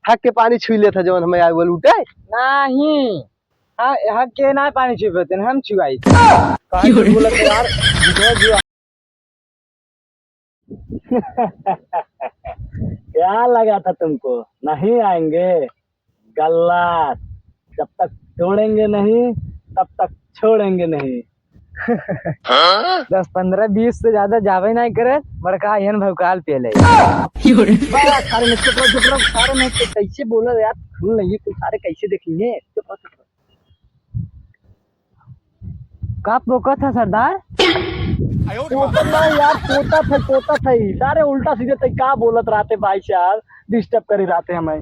हक के पानी छुई लेता जवन हमें आए बोल उठे नहीं। हक के ना पानी छुपते हम छुआई बोला तो यार क्या लगा था तुमको नहीं आएंगे? गलत। जब तक छोड़ेंगे नहीं तब तक छोड़ेंगे नहीं। 10 15 20 से ज्यादा जावे नहीं करे बड़का यन भौकाल पे ले सारे में सारे में कैसे बोला यार खुल नहीं कुछ सारे कैसे देखेंगे का पोका था सरदार यार पोता था ही सारे उल्टा सीधे थे क्या बोलत रहते भाई साहब डिस्टर्ब करे रहते हमें।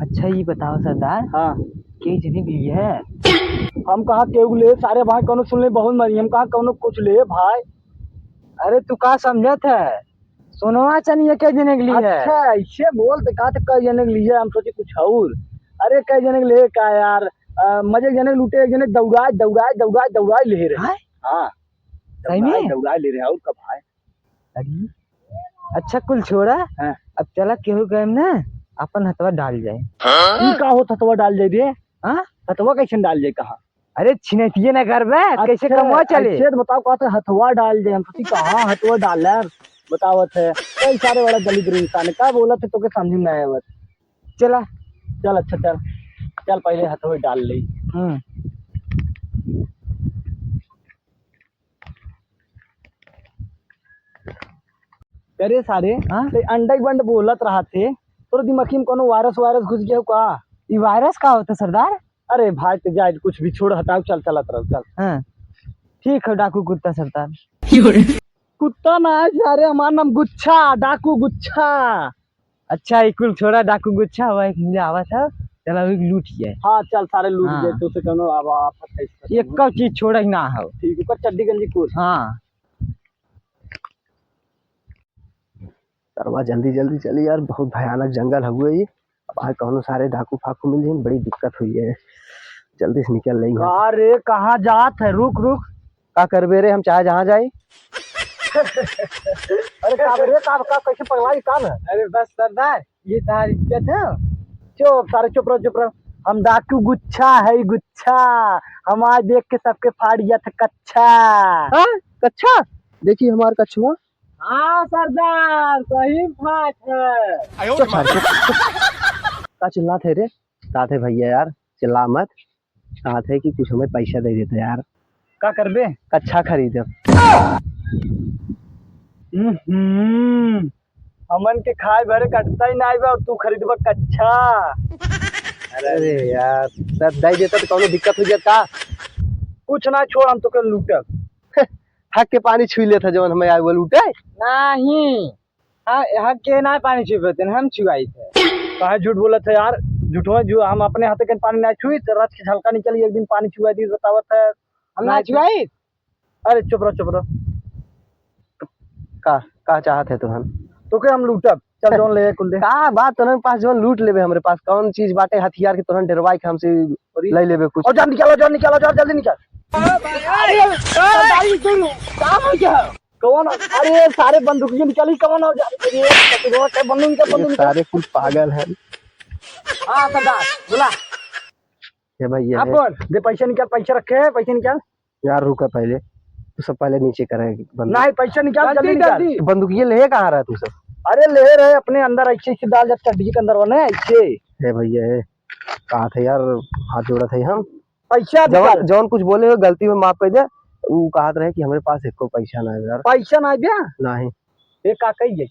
अच्छा ये बताओ सरदार हाँ के जने भी है हम कहा केहू ले सारे भाई कौनो सुन ले बहुत मरी हम कहा कौनो कुछ ले भाई। अरे तू का समझत है सोनवा चनिए के जने के लिए अच्छा ऐसे बोल तो कहा कई जने के लिए हम सोचे कुछ और। अरे कई जने के लिए का यार मजे जने लूटे एक जने दौड़ाए ले रहे हाँ सही में दौड़ाए ले रहे और कब भाई। अरे अच्छा कुल छोड़ा हाँ। अब चला केहू गए ना अपन हथवा डाल जाए का हो हथवा डाल जाए रे हाँ हथवा कैसे डाल जाए कहा? अरे छिनतिये ना कर बे कैसे कमवा चले बताओ कहा हथवा डाल जाए हम कहा हथवा डाल बतावत है कई सारे बड़ा दलित इंसान का बोला थे तो के समझ में आया चला चल अच्छा चल चल पहले हथवा डाल ले। अरे सारे अंडा बंड बोलत रहा थे तो दिमागी में कोनो वायरस घुस गया का? ये वायरस का होता सरदार? अरे भाई तो जाए कुछ भी छोड़ हटाओ चल चलत रहो चल हाँ ठीक है डाकू कुत्ता सरदार कुत्ता ना अरे हमारा नाम गुच्छा डाकू गुच्छा। अच्छा एक कुल छोड़ा डाकू गुच्छा हुआ एक मिला आवा था चला लूट गया हाँ चल सारे लूट गए तो से कोनो एक चीज छोड़ा ही ना हो ठीक है चड्डी गंजी कुछ हाँ सरवा जल्दी जल्दी चली यार बहुत भयानक जंगल हुए ये अब आज कौनो सारे डाकू फाकू मिल जाए बड़ी दिक्कत हुई है जल्दी से निकल रही है। अरे कहाँ जात है रुक का करबे रे हम चाहे जहाँ जाए अरे का कैसे पगलाई कान है? अरे बस सरदार ये तार इज्जत है चुप सारे चुप रहो हम डाकू गुच्छा है गुच्छा हम आज देख के सबके फाड़ दिया था कच्छा कच्छा देखिए हमारा कछुआ हाँ सरदार सही बात है का चिल्ला थे रे कहा थे भैया यार चिल्ला मत कहा थे कि कुछ हमें पैसा दे देते यार का करबे कच्छा खरीदे हमन के खाए भरे कटता ही नहीं और तू खरीदबा कच्छा। अरे यार सर दे देता तो कोनो दिक्कत हो जाता कुछ ना छोड़ हम तो कर लूटब हक के पानी छुई लेता जवन हमें आए बोल उठे नहीं हक के ना पानी छुपते हम छुआई थे कहा झूठ बोला था यार झूठो जो हम अपने हाथ के पानी ना छुई तो रच के झलका निकली एक दिन पानी छुआ दी बतावत है हम ना छुआई। अरे चुप रहो का चाहत है तुहन तो के हम लूटब चल जोन ले कुल दे का बात तुहन पास जोन लूट लेबे हमरे पास कौन चीज बाटे हथियार के तुहन डरवाई के हमसे ले लेबे कुछ और जल्दी निकालो जल्दी निकाल कौन अरे सारे बंदूकियां निकाली कौन हो जा बंदूक सारे कुछ पागल है। हाँ सरदार बोला ये भाई ये दे पैसा निकाल पैसा रखे है पैसा निकाल यार रुका पहले तू सब पहले नीचे करेगी नहीं पैसा निकाल जल्दी बंदूकिया ले कहाँ रहा तू सब? अरे ले रहे अपने अंदर ऐसे डाल जा चड्डी के अंदर वाले ऐसे है भैया कहा थे यार हाथ जोड़ा थे हम पैसा जौन कुछ बोले हो गलती में माफ कर दे वो कहा रहे कि हमारे पास एको पैसा ना है यार पैसा ना दिया नहीं एक का कही है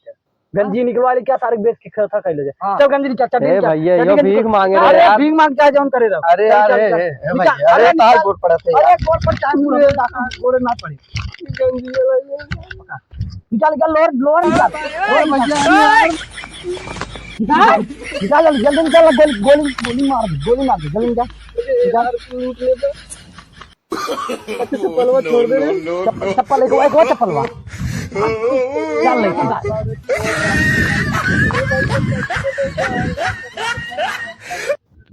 गंजी निकलवा ले क्या सारे बेच के खाता कर ले चल गंजी निकाल चड्डी भैया ये भीख मांगे अरे भीख मांग चाहे जौन करे रहो अरे यार अरे तार बोट पड़ा था अरे बोट पर चाहे पूरे ना पड़े गंजी निकाल लोर निकाल जल्दी निकाल गोली मार जल्दी निकाल चप्पलवा छोड़ दे चप्पल एक और चप्पलवा चल ले